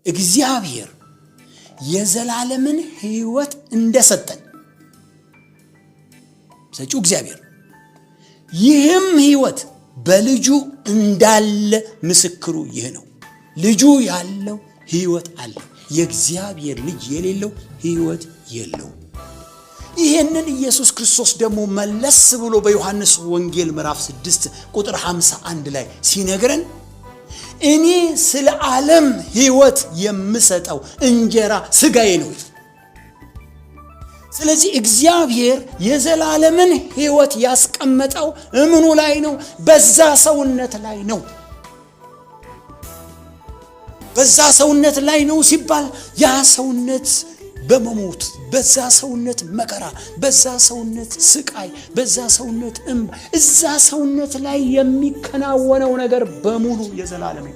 እግዚአብሔር የዘላለምን ሕይወት እንደሰጠን ሰጪው እግዚአብሔር ይህም ሕይወት በልጁ እንዳለ ምስክሩ ይህ ነው። ልጁ ያለው ሕይወት አለ። የእግዚአብሔር ልጅ የሌለው ሕይወት የለው። ይሄንን ኢየሱስ ክርስቶስ ደግሞ መለስ ብሎ በዮሐንስ ወንጌል ምዕራፍ 6 ቁጥር 51 ላይ ሲነግረን እኔ ስለ ዓለም ሕይወት የምሰጠው እንጀራ ሥጋዬ ነው። ስለዚህ እግዚአብሔር የዘላለምን ሕይወት ያስቀመጠው እምኑ ላይ ነው? በዛ ሰውነት ላይ ነው። በዛ ሰውነት ላይ ነው ሲባል ያ ሰውነት በመሞት በዛ ሰውነት መከራ በዛ ሰውነት ስቃይ በዛ ሰውነት እዛ ሰውነት ላይ የሚከናወነው ነገር በሙሉ የዘላለም